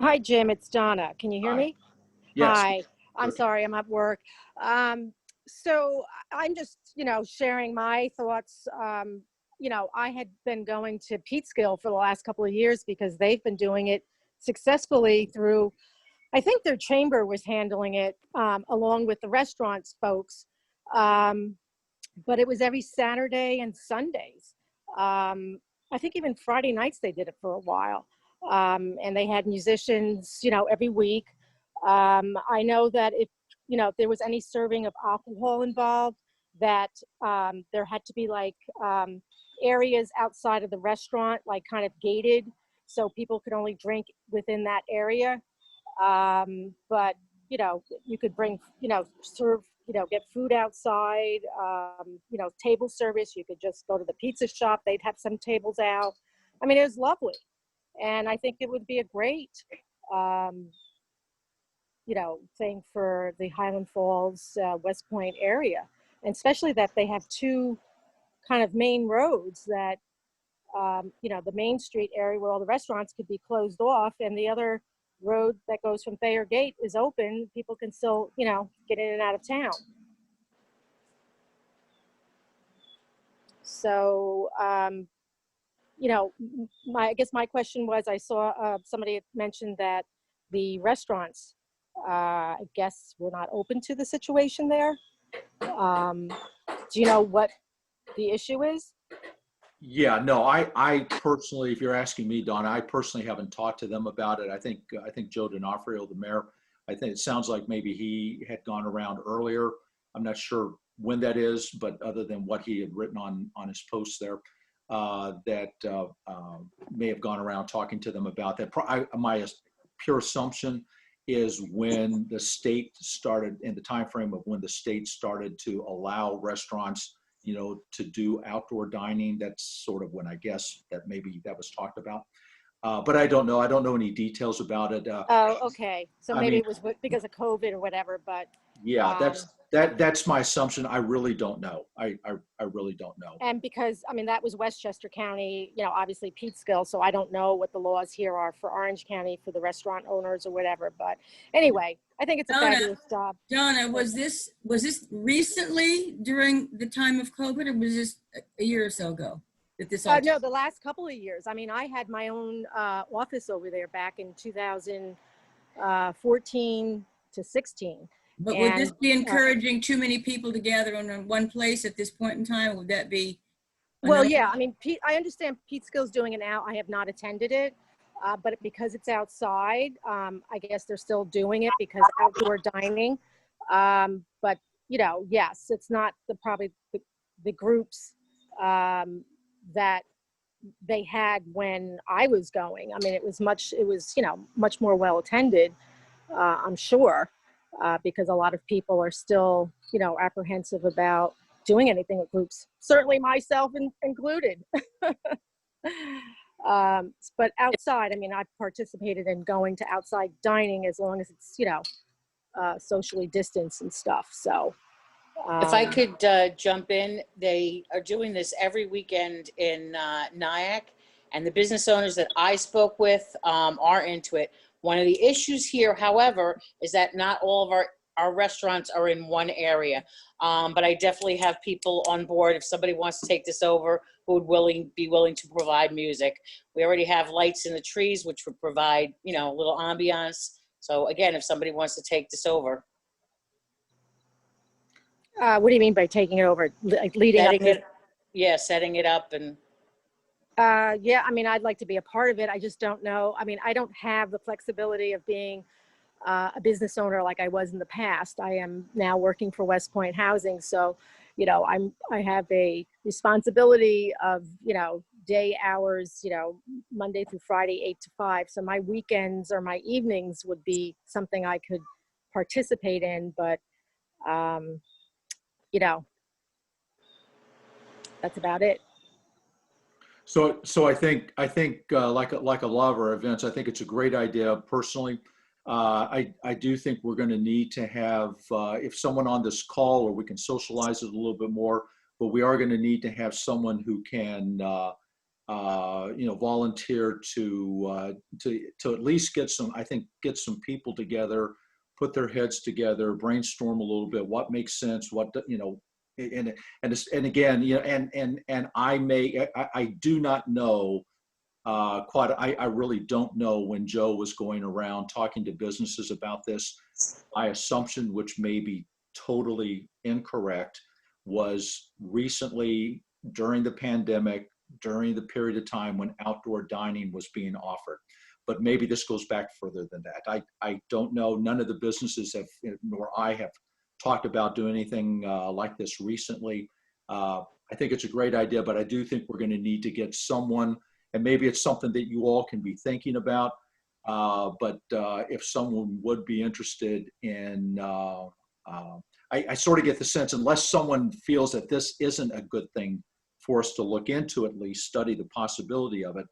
hi, Jim. It's Donna. Can you hear Hi. me? Yes. Hi. I'm Sure. sorry. I'm at work. So I'm just, sharing my thoughts. I had been going to Peekskill for the last couple of years because they've been doing it successfully through, I think their chamber was handling it along with the restaurants folks. But it was every Saturday and Sundays. I think even Friday nights they did it for a while. And they had musicians, every week. I know that if there was any serving of alcohol involved, that there had to be like areas outside of the restaurant, like kind of gated, so people could only drink within that area. But you could bring, serve, get food outside, table service. You could just go to the pizza shop. They'd have some tables out. I mean, it was lovely. And I think it would be a great, thing for the Highland Falls, West Point area. And especially that they have two kind of main roads that, the Main Street area where all the restaurants could be closed off, and the other road that goes from Thayer Gate is open. People can still, get in and out of town. So, I guess my question was, I saw somebody had mentioned that the restaurants, I guess, were not open to the situation there. Do you know what the issue is? Yeah, no, I personally, if you're asking me, Donna, I personally haven't talked to them about it. I think Joe D'Onofrio, the mayor, I think it sounds like maybe he had gone around earlier. I'm not sure when that is, but other than what he had written on his posts there, that may have gone around talking to them about that. My pure assumption is when the state started, in the time frame of when the state started to allow restaurants, to do outdoor dining. That's sort of when I guess that maybe that was talked about. But I don't know. I don't know any details about it. Oh, okay. So I maybe mean, it was because of COVID or whatever, but, yeah, um, that's my assumption. I really don't know. I really don't know. and because, I mean, that was Westchester County, obviously Peekskill, so I don't know what the laws here are for Orange County for the restaurant owners or whatever. But anyway, I think it's a Donna, fabulous job. Donna, was this recently during the time of COVID, or was this a year or so ago that this all? No, the last couple of years. I mean, I had my own office over there back in 2014 to 16. But would this And be encouraging too many people to gather in one place at this point in time? Would that be? well, yeah, I mean, I understand Peekskill's doing it now. I have not attended it, but because it's outside, I guess they're still doing it because outdoor dining. But yes, it's not probably the groups that they had when I was going. I mean, it was much more well attended, I'm sure, because a lot of people are still, apprehensive about doing anything with groups, certainly myself included. But outside, I mean, I've participated in going to outside dining as long as it's, socially distanced and stuff. So If I could jump in, they are doing this every weekend in Nyack, and the business owners that I spoke with are into it. One of the issues here, however, is that not all of our restaurants are in one area. But I definitely have people on board if somebody wants to take this over who would be willing to provide music. We already have lights in the trees, which would provide, a little ambiance. So again, if somebody wants to take this over. what do you mean by taking it over? Like leading up to? Setting it up and. Yeah, I mean, I'd like to be a part of it. I just don't know. I mean, I don't have the flexibility of being a business owner like I was in the past. I am now working for West Point Housing. So, I have a responsibility of, day hours, Monday through Friday, 8 to 5. So my weekends or my evenings would be something I could participate in, but, that's about it. So I think like a lot of our events, I think it's a great idea personally. I do think we're going to need to have if someone on this call, or we can socialize it a little bit more, but we are going to need to have someone who can volunteer to at least get some people together, put their heads together, brainstorm a little bit what makes sense, and again, and I do not know I really don't know when Joe was going around talking to businesses about this. My assumption, which may be totally incorrect, was recently during the pandemic, during the period of time when outdoor dining was being offered. But maybe this goes back further than that. I don't know. None of the businesses have, nor I have, talked about doing anything like this recently. I think it's a great idea, but I do think we're going to need to get someone, and maybe it's something that you all can be thinking about. But if someone would be interested in, I sort of get the sense, unless someone feels that this isn't a good thing for us to look into, at least study the possibility of it,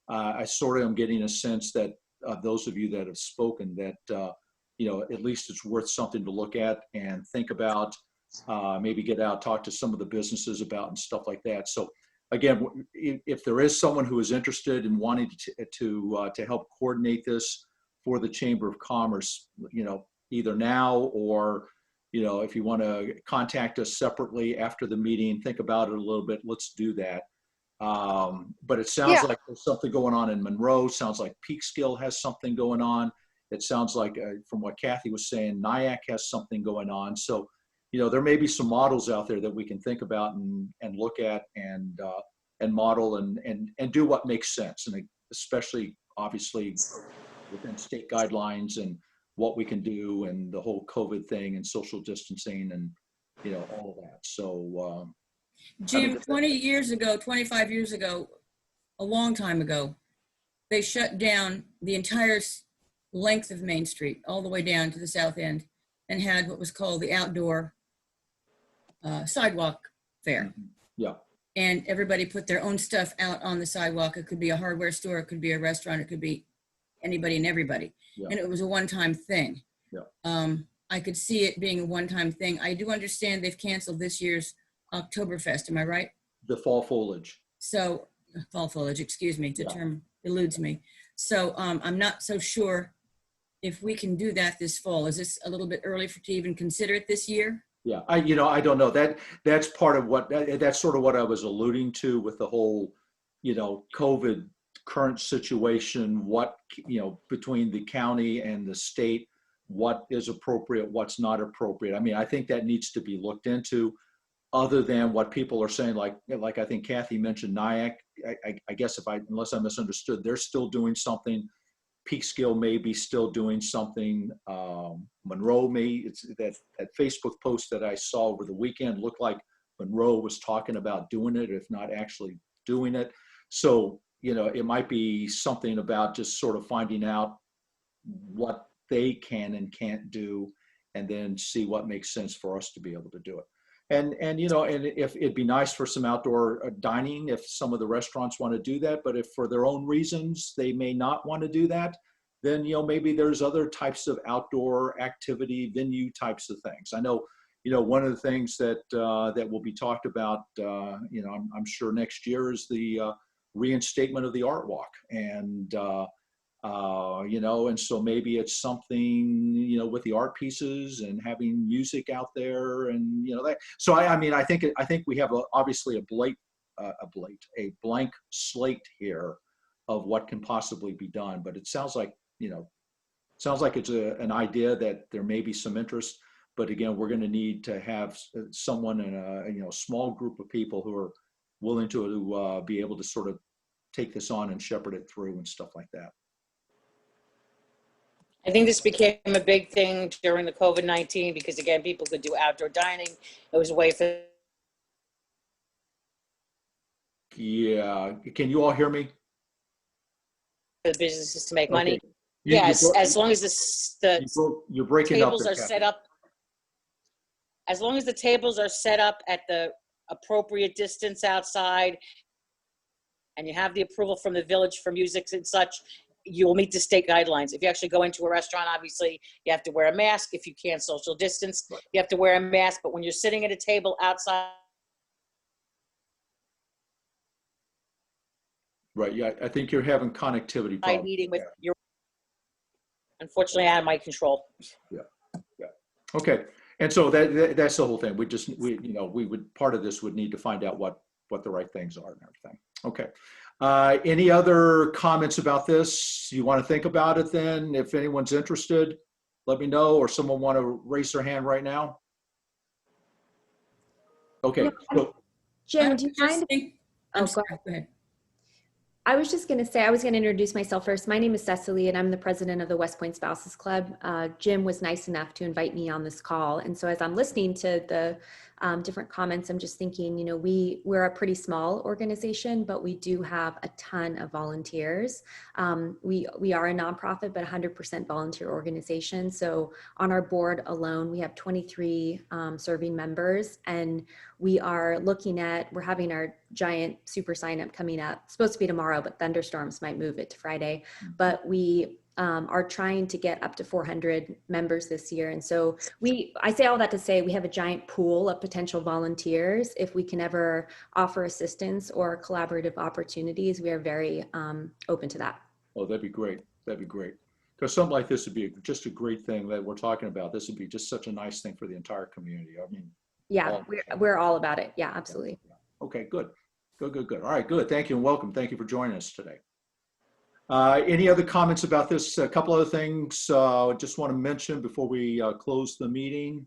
I sort of am getting a sense that those of you that have spoken that, at least it's worth something to look at and think about, maybe get out, talk to some of the businesses about and stuff like that. So again, if there is someone who is interested in wanting to help coordinate this for the Chamber of Commerce, either now or, if you want to contact us separately after the meeting, think about it a little bit, let's do that. But it sounds like there's something going on in Monroe. Sounds like Peekskill has something going on. It sounds like, from what Kathy was saying, Nyack has something going on. So, there may be some models out there that we can think about and look at and model and do what makes sense. And especially, obviously, within state guidelines and what we can do and the whole COVID thing and social distancing and, all of that. So, Jim, 20 years ago, 25 years ago, a long time ago, they shut down the entire length of Main Street, all the way down to the south end, and had what was called the outdoor sidewalk fair. yeah. and everybody put their own stuff out on the sidewalk. It could be a hardware store, it could be a restaurant, it could be anybody and everybody. Yeah. And it was a one-time thing. Yeah. I could see it being a one-time thing. I do understand they've canceled this year's Oktoberfest, am I right? The fall foliage. So, fall foliage, excuse me, the Yeah. term eludes me. So I'm not so sure if we can do that this fall. Is this a little bit early to even consider it this year? Yeah, I don't know. That's part of that's sort of what I was alluding to with the whole, COVID current situation, what, between the county and the state, what is appropriate, what's not appropriate. I mean, I think that needs to be looked into, other than what people are saying, like I think Kathy mentioned Nyack. I guess unless I misunderstood, they're still doing something. Peekskill may be still doing something. Monroe it's that Facebook post that I saw over the weekend looked like Monroe was talking about doing it, if not actually doing it. So, it might be something about just sort of finding out what they can and can't do, and then see what makes sense for us to be able to do it. And if it'd be nice for some outdoor dining, if some of the restaurants want to do that, but if for their own reasons they may not want to do that, then maybe there's other types of outdoor activity, venue types of things. I know, one of the things that that will be talked about, I'm sure next year is the reinstatement of the art walk, and and so maybe it's something, with the art pieces and having music out there, and that. So I mean, I think we have obviously a blank slate here of what can possibly be done. But it sounds like it's an idea that there may be some interest. But again, we're going to need to have someone in a small group of people who are willing to be able to sort of take this on and shepherd it through and stuff like that. I think this became a big thing during the COVID-19 because, again, people could do outdoor dining. It was a way for Yeah, can you all hear me? the businesses to make money. Okay. Yes, as long as You're breaking tables up there, are Kathy. set up, as long as the tables are set up at the appropriate distance outside, and you have the approval from the village for music and such, you will meet the state guidelines. If you actually go into a restaurant, obviously you have to wear a mask. If you can't social distance, you have to wear a mask. But when you're sitting at a table outside, Right. Yeah, I think you're having connectivity problems. eating with your, unfortunately, out of my control. Okay. And so that's the whole thing. Part of this would need to find out what the right things are and everything. Okay. Any other comments about this? You want to think about it then? If anyone's interested, let me know, or someone want to raise their hand right now? Okay. So, Jim, do you Just mind? think- Oh, I'm go sorry, go ahead. I was just going to say, I was going to introduce myself first. My name is Cecily, and I'm the president of the West Point Spouses Club. Jim was nice enough to invite me on this call. And so as I'm listening to the different comments, I'm just thinking, we're a pretty small organization, but we do have a ton of volunteers. We are a nonprofit, but 100% volunteer organization. So on our board alone, we have 23 serving members, and we're having our giant super sign up coming up. It's supposed to be tomorrow, but thunderstorms might move it to Friday. But we are trying to get up to 400 members this year. And so I say all that to say we have a giant pool of potential volunteers. If we can ever offer assistance or collaborative opportunities, we are very open to that. oh, that'd be great. That'd be great. Because something like this would be just a great thing that we're talking about. This would be just such a nice thing for the entire community. I mean, Yeah, we're all about it. Yeah, absolutely. okay, good. Good. All right, good. Thank you and welcome. Thank you for joining us today. Any other comments about this? A couple other things I just want to mention before we close the meeting.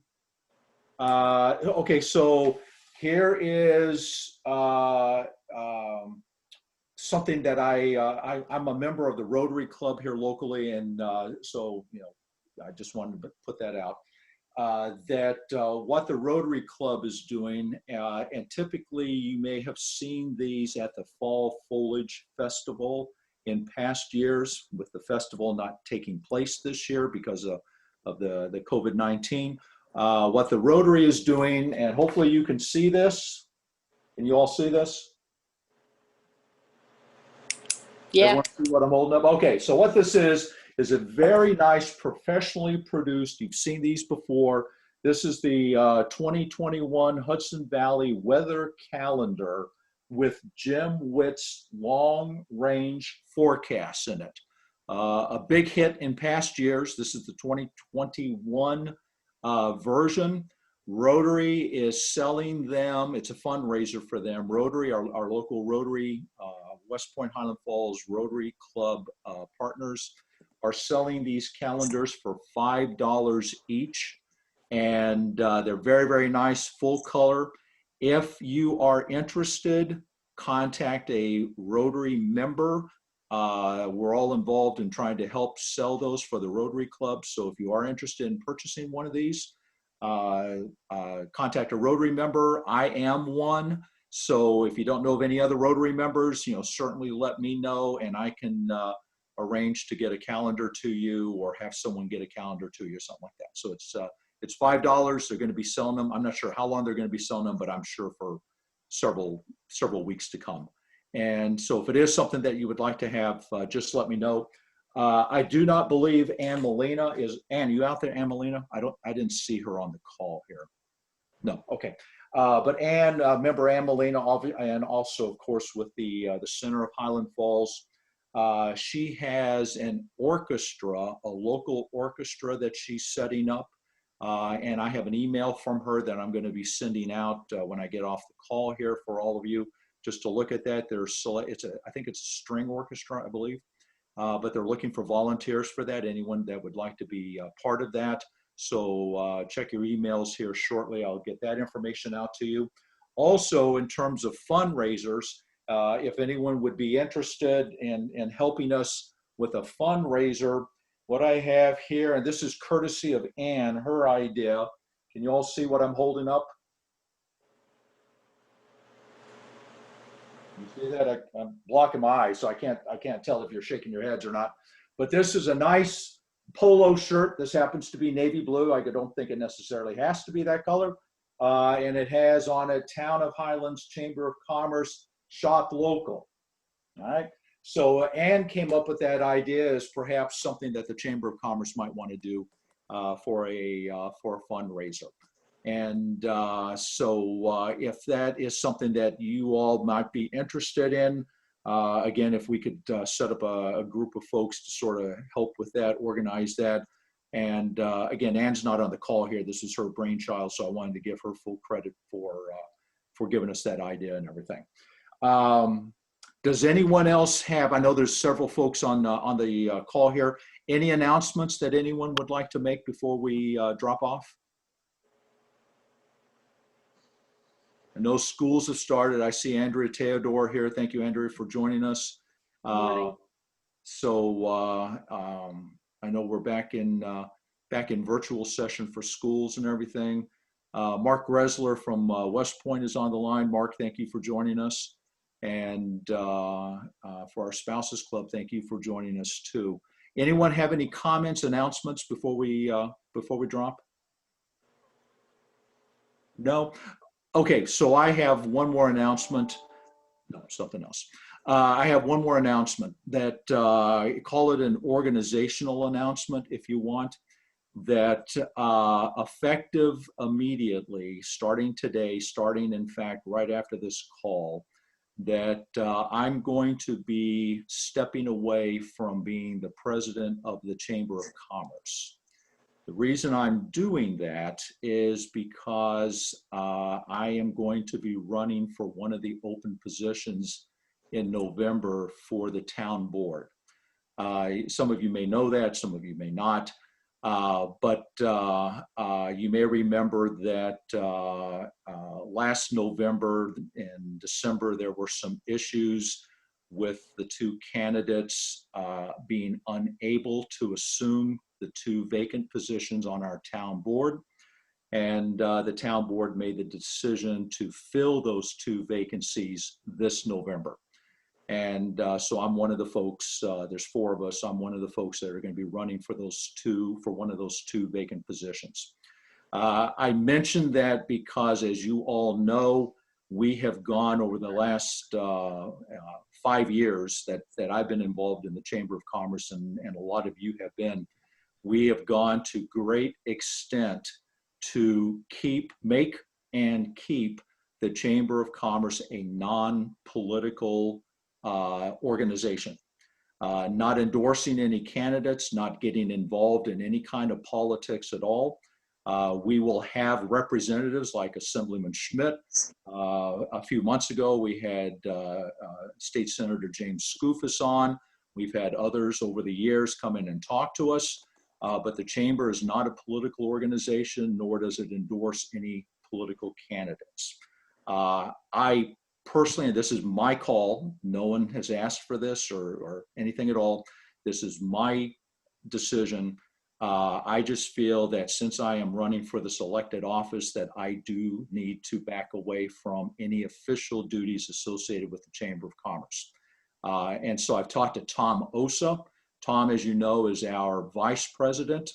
Okay, so here is something that I'm a member of the Rotary Club here locally, and so I just wanted to put that out. What the Rotary Club is doing, and typically you may have seen these at the Fall Foliage Festival in past years, with the festival not taking place this year because of the COVID-19. What the Rotary is doing, and hopefully you can see this. Can you all see this? Yeah. Everyone see what I'm holding up? Okay, so what this is a very nice, professionally produced, you've seen these before. This is the 2021 Hudson Valley Weather Calendar with Jim Witt's long-range forecasts in it. A big hit in past years. This is the 2021 version. Rotary is selling them. It's a fundraiser for them. Rotary, our local Rotary, West Point Highland Falls Rotary Club partners are selling these calendars for $5 each. And they're very, very nice, full color. If you are interested, contact a Rotary member. We're all involved in trying to help sell those for the Rotary Club. So if you are interested in purchasing one of these, contact a Rotary member. I am one. So if you don't know of any other Rotary members, certainly let me know, and I can arrange to get a calendar to you or have someone get a calendar to you or something like that. So it's $5. They're going to be selling them. I'm not sure how long they're going to be selling them, but I'm sure for several weeks to come. And so if it is something that you would like to have, just let me know. I do not believe Ann Molina is. Ann, you out there, Ann Molina? I didn't see her on the call here. No, okay. But Ann, member Ann Molina, and also of course with the Center of Highland Falls, she has an orchestra, a local orchestra that she's setting up. And I have an email from her that I'm going to be sending out when I get off the call here for all of you, just to look at that. I think it's a string orchestra, I believe. But they're looking for volunteers for that, anyone that would like to be part of that. So check your emails here shortly. I'll get that information out to you. Also, in terms of fundraisers, if anyone would be interested in helping us with a fundraiser, what I have here, and this is courtesy of Ann, her idea. Can you all see what I'm holding up? You see that? I'm blocking my eyes, so I can't tell if you're shaking your heads or not. But this is a nice polo shirt. This happens to be navy blue. I don't think it necessarily has to be that color. And it has on it Town of Highlands Chamber of Commerce, shop local. All right. So Ann came up with that idea as perhaps something that the Chamber of Commerce might want to do for a fundraiser. And so if that is something that you all might be interested in, again, if we could set up a group of folks to sort of help with that, organize that. And again, Ann's not on the call here. This is her brainchild, so I wanted to give her full credit for giving us that idea and everything. Does anyone else have, I know there's several folks on the call here, any announcements that anyone would like to make before we drop off? I know schools have started. I see Andrea Theodore here. Thank you, Andrea, for joining us. I know we're back in virtual session for schools and everything. Mark Resler from West Point is on the line. Mark, thank you for joining us. And for our Spouses Club, thank you for joining us too. Anyone have any comments, announcements before we drop? No? Okay, so I have one more announcement. No, something else. I have one more announcement that call it an organizational announcement if you want, that effective immediately, starting today, starting in fact right after this call, that I'm going to be stepping away from being the president of the Chamber of Commerce. The reason I'm doing that is because I am going to be running for one of the open positions in November for the town board. Some of you may know that, some of you may not. But you may remember that last November and December, there were some issues with the two candidates being unable to assume the two vacant positions on our town board. And the town board made the decision to fill those two vacancies this November. And so I'm one of the folks, there's four of us, I'm one of the folks that are going to be running for one of those two vacant positions. I mentioned that because, as you all know, we have gone over the last 5 years that I've been involved in the Chamber of Commerce, and a lot of you have been, we have gone to great extent to make and keep the Chamber of Commerce a non-political organization. Not endorsing any candidates, not getting involved in any kind of politics at all. We will have representatives like Assemblyman Schmidt. A few months ago, we had State Senator James Skoufis on. We've had others over the years come in and talk to us, but the Chamber is not a political organization, nor does it endorse any political candidates. I personally, and this is my call, no one has asked for this or anything at all. This is my decision. I just feel that since I am running for this elected office, that I do need to back away from any official duties associated with the Chamber of Commerce. And so I've talked to Tom Osa. Tom, as you know, is our vice president.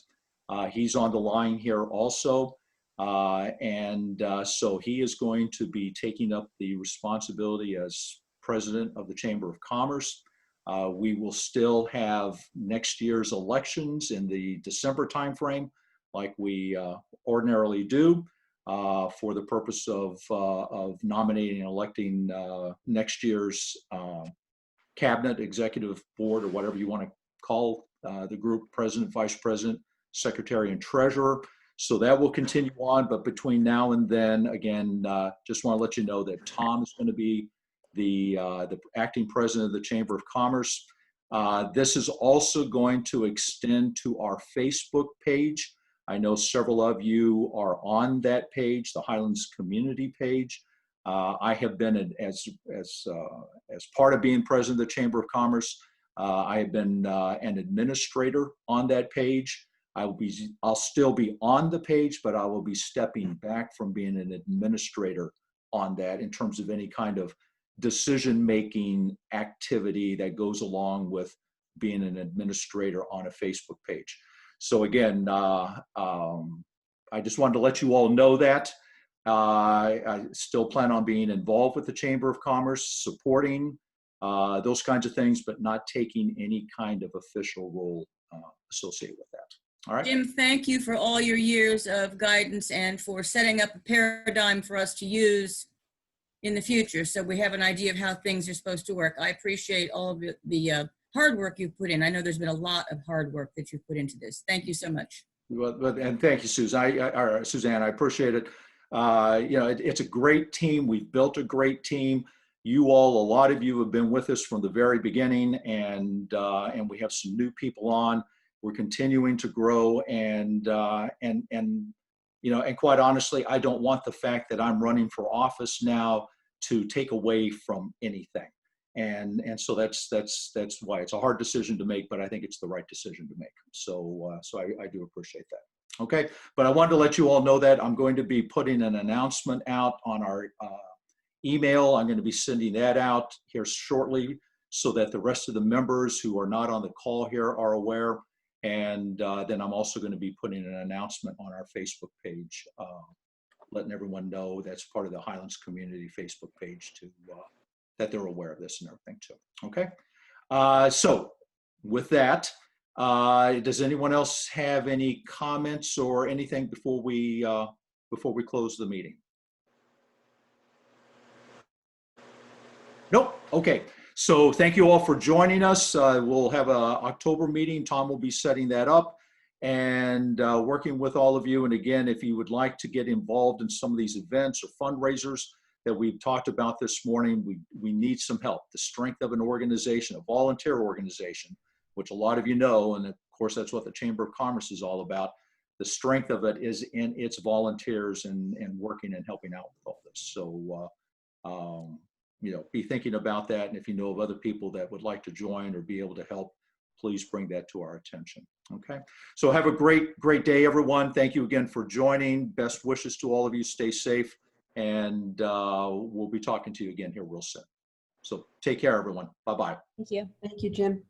He's on the line here also. So he is going to be taking up the responsibility as president of the Chamber of Commerce. We will still have next year's elections in the December timeframe, like we ordinarily do, for the purpose of nominating and electing next year's cabinet, executive board, or whatever you want to call the group, president, vice president, secretary, and treasurer. So that will continue on, but between now and then, again, just want to let you know that Tom is going to be the acting president of the Chamber of Commerce. This is also going to extend to our Facebook page. I know several of you are on that page, the Highlands community page. I have been, as part of being president of the Chamber of Commerce, I have been an administrator on that page. I'll still be on the page, but I will be stepping back from being an administrator on that in terms of any kind of decision-making activity that goes along with being an administrator on a Facebook page. So again, I just wanted to let you all know that. I still plan on being involved with the Chamber of Commerce, supporting those kinds of things, but not taking any kind of official role associated with that. All right. Jim, thank you for all your years of guidance and for setting up a paradigm for us to use in the future, so we have an idea of how things are supposed to work. I appreciate all of the hard work you've put in. I know there's been a lot of hard work that you've put into this. Thank you so much. Well, and thank you, Suzanne. I appreciate it. It's a great team. We've built a great team. You all, a lot of you have been with us from the very beginning, and we have some new people on. We're continuing to grow, and quite honestly, I don't want the fact that I'm running for office now to take away from anything. And so that's why it's a hard decision to make, but I think it's the right decision to make. So I do appreciate that. Okay, but I wanted to let you all know that I'm going to be putting an announcement out on our email. I'm going to be sending that out here shortly so that the rest of the members who are not on the call here are aware. And then I'm also going to be putting an announcement on our Facebook page, letting everyone know that's part of the Highlands community Facebook page that they're aware of this and everything too. Okay. So with that, does anyone else have any comments or anything before we close the meeting? Nope. Okay. So thank you all for joining us. We'll have an October meeting. Tom will be setting that up and working with all of you. And again, if you would like to get involved in some of these events or fundraisers that we've talked about this morning, we need some help. The strength of an organization, a volunteer organization, which a lot of you know, and of course that's what the Chamber of Commerce is all about. The strength of it is in its volunteers and working and helping out with all this. So, be thinking about that. And if you know of other people that would like to join or be able to help, please bring that to our attention. Okay. So have a great day, everyone. Thank you again for joining. Best wishes to all of you. Stay safe. And we'll be talking to you again here real soon. So take care, everyone. Bye-bye. Thank you. Thank you, Jim.